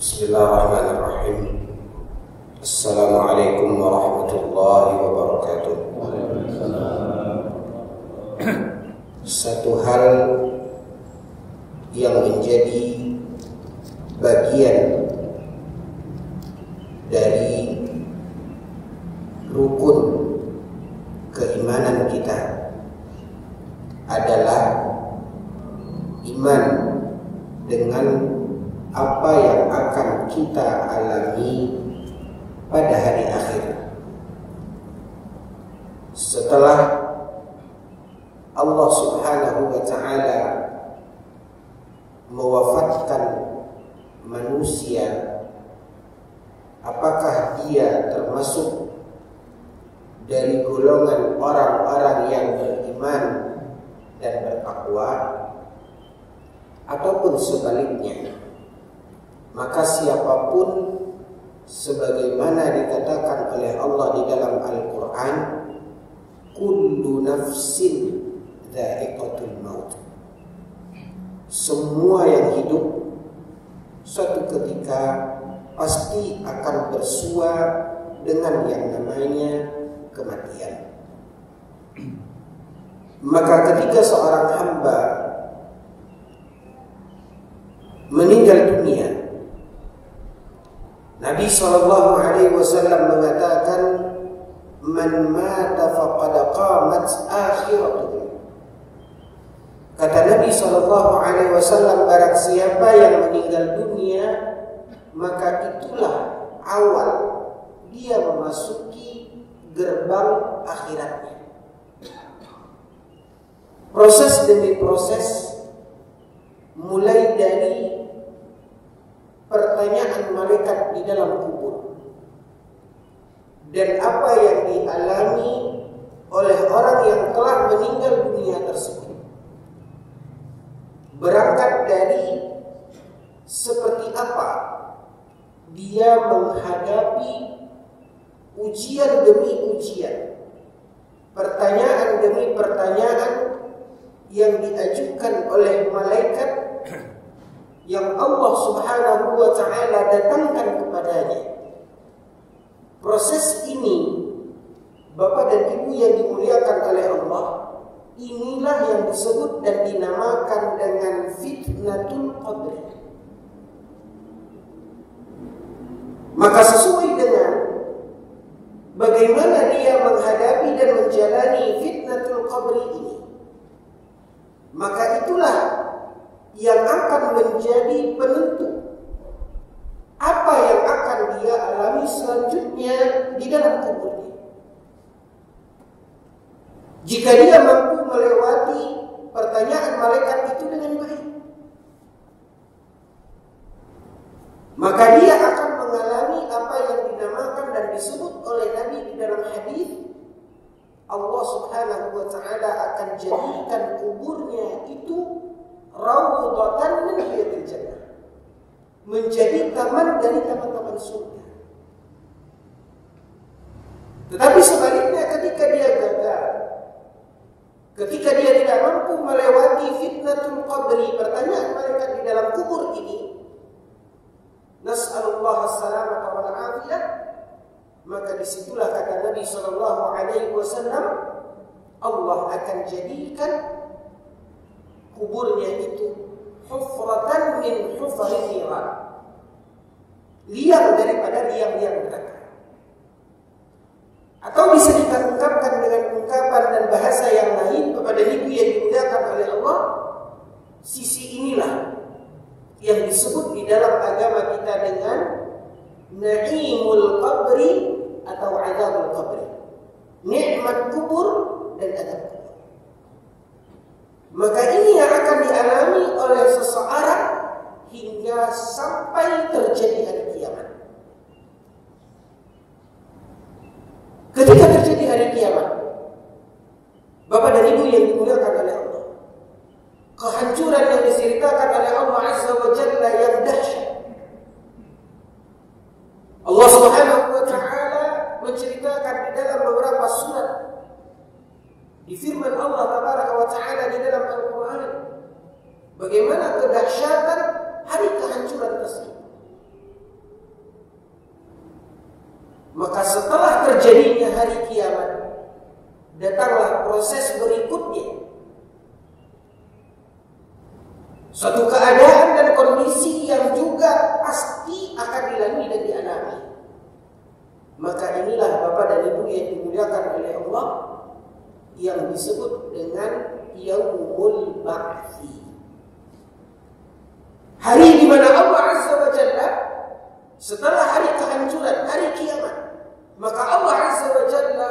Bismillahirrahmanirrahim. Assalamualaikum warahmatullahi wabarakatuh. Satu hal yang menjadi bagian dari rukun keimanan kita adalah iman dengan apa yang akan kita alami pada hari akhir. Setelah Allah Subhanahu wa ta'ala mewafatkan manusia, apakah dia termasuk dari golongan orang-orang yang beriman dan bertakwa, ataupun sebaliknya? Maka siapapun, sebagaimana dikatakan oleh Allah di dalam Al-Quran, kullu nafsin dha'iqatul maut, semua yang hidup suatu ketika pasti akan bersua dengan yang namanya kematian. Maka ketika seorang hamba meninggal dunia, Nabi SAW mengatakan, man mata faqad qamat akhiratuhu. Kata Nabi SAW, barang siapa yang meninggal dunia, maka itulah awal dia memasuki gerbang akhiratnya. Proses demi proses, mulai dari pertanyaan malaikat di dalam kubur dan apa yang dialami oleh orang yang telah meninggal dunia tersebut, berangkat dari seperti apa dia menghadapi ujian demi ujian, pertanyaan demi pertanyaan yang diajukan oleh malaikat yang Allah Subhanahu wa ta'ala datangkan kepadanya. Proses ini, Bapak dan Ibu yang dimuliakan oleh Allah, inilah yang disebut dan dinamakan dengan fitnatul qabr. Maka sesuai dengan bagaimana dia menghadapi dan menjalani fitnatul qabr ini, maka itulah yang akan menjadi penentu apa yang akan dia alami selanjutnya di dalam kuburnya. Jika dia mampu melewati pertanyaan malaikat itu dengan baik, maka dia akan mengalami apa yang dinamakan dan disebut oleh Nabi di dalam hadis, Allah Subhanahu wa ta'ala akan jadikan kuburnya itu raudhatan min riyadil jannah, menjadi taman dari taman-taman surga. Tetapi sebaliknya, ketika dia gagal, ketika dia tidak mampu melewati fitnatul qabri, pertanyaan malaikat di dalam kubur ini, nas'alullah as-salamata wal afiyah, maka disitulah kata Nabi SAW, Allah akan jadikan kuburnya itu hufratan min hufari niran, liang daripada liang-liang neraka. Atau bisa kita ungkapkan dengan ungkapan dan bahasa yang lain kepada ibu yang dimuliakan oleh Allah, sisi inilah yang disebut di dalam agama kita dengan na'imul qabri atau azabul qabri, nikmat kubur dan azab kubur. Maka ini yang akan dialami oleh seseorang hingga sampai terjadi hari kiamat. Ketika terjadi hari kiamat, Bapak dan Ibu yang dimuliakan oleh Allah, kehancuran yang diceritakan oleh Allah Azza wa Jalla yang dahsyat. Allah Subhanahu wa ta'ala menceritakan di dalam beberapa surat, di firman Allah Tabaraka wa ta'ala di dalam Al-Quran, bagaimana kedahsyatan hari kehancuran tersebut. setelah terjadinya hari kiamat, datanglah proses berikutnya. Suatu keadaan dan kondisi yang juga pasti akan dilalui dan dialami. Maka inilah Bapak dan Ibu yang dimuliakan oleh Allah, yang disebut dengan Yaumul Ba'thi. Hari di mana Allah Azza wa Jalla setelah hari kehancuran, hari kiamat, maka Allah Azza wa Jalla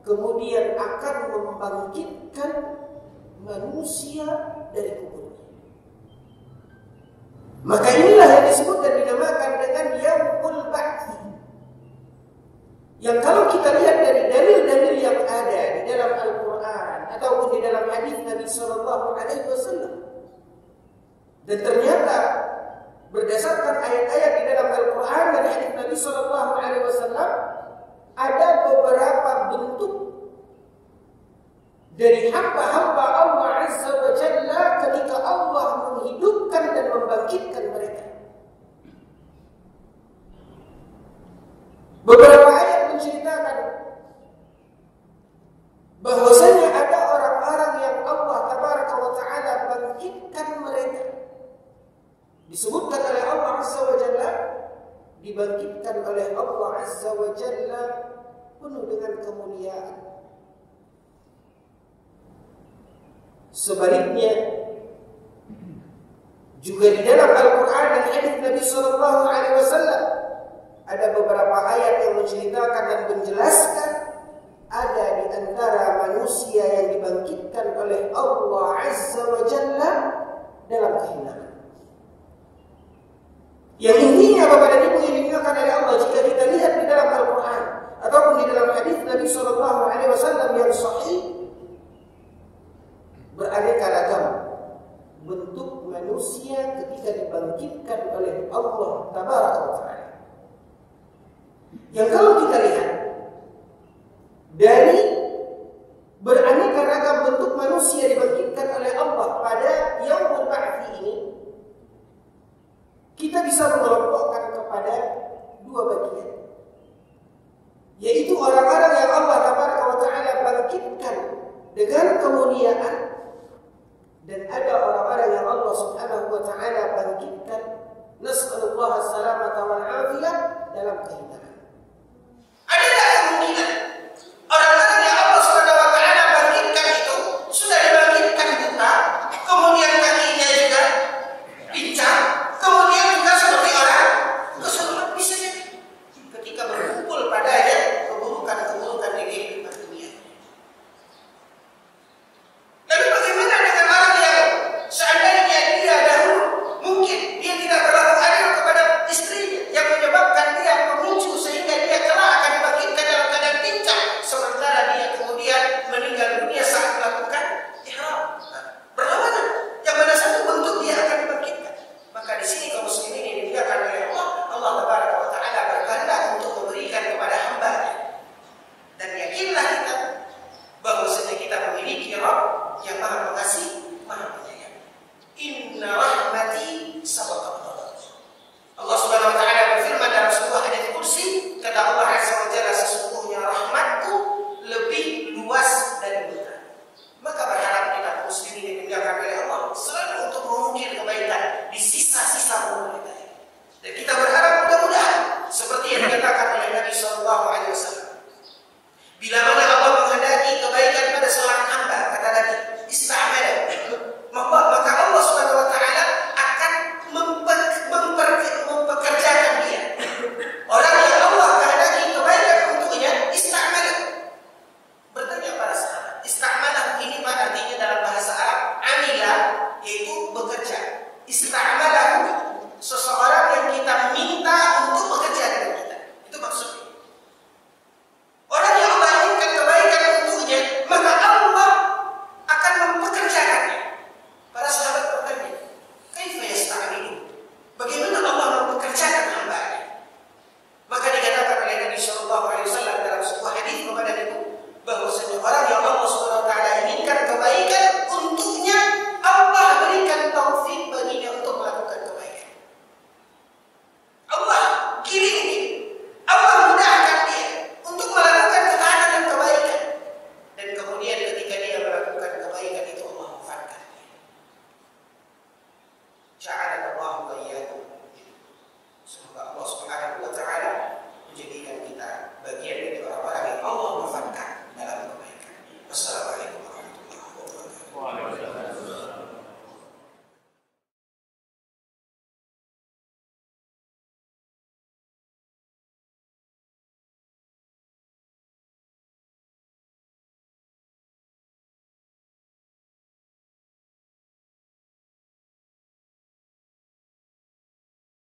kemudian akan membangkitkan manusia dari kuburnya. Maka inilah yang disebut dan dinamakan dengan Yaumul Ba'thi. Yang kalau kita lihat dari dalil-dalil yang ada di dalam Al-Quran ataupun di dalam hadis Nabi SAW, dan ternyata berdasarkan ayat-ayat di dalam Al-Quran dan hadis Nabi SAW, ada beberapa bentuk dari hamba-hamba Allah Azza wa Jalla ketika Allah menghidupkan dan membangkitkan mereka. Beberapa ayat menceritakan bahwasanya ada orang-orang yang Allah Tabaraka wa Ta'ala bangkitkan mereka. Disebutkan oleh Allah Azza wa Jalla, dibangkitkan oleh Allah Azza wa Jalla penuh dengan kemuliaan. Sebaliknya juga di dalam Al-Quran dan hadis Nabi SAW ada beberapa ayat yang menceritakan dan menjelaskan ada di antara manusia yang dibangkitkan oleh Allah Azza wa Jalla dalam kehinaan. Yang intinya Bapak dan Ibu yang dimuliakan oleh Allah, jika kita lihat di dalam Al-Quran ataupun di dalam hadis Nabi SAW yang sahih, beraneka ragam bentuk manusia ketika dibangkitkan oleh Allah Tabaraka wa Ta'ala. Yang kalau kita lihat dari beraneka ragam bentuk manusia dibangkitkan oleh Allah pada Yaumul Ba'thi ini, kita bisa mengelompokkan kepada dua bagian, yaitu orang-orang yang Allah Tabaraka wa Ta'ala bangkitkan dengan kemuliaan, dan ada orang-orang yang Allah Subhanahu wa Ta'ala bangkitkan, nas'alullah as-salamata wal afiyah, dalam kehinaan. Adakah kemungkinan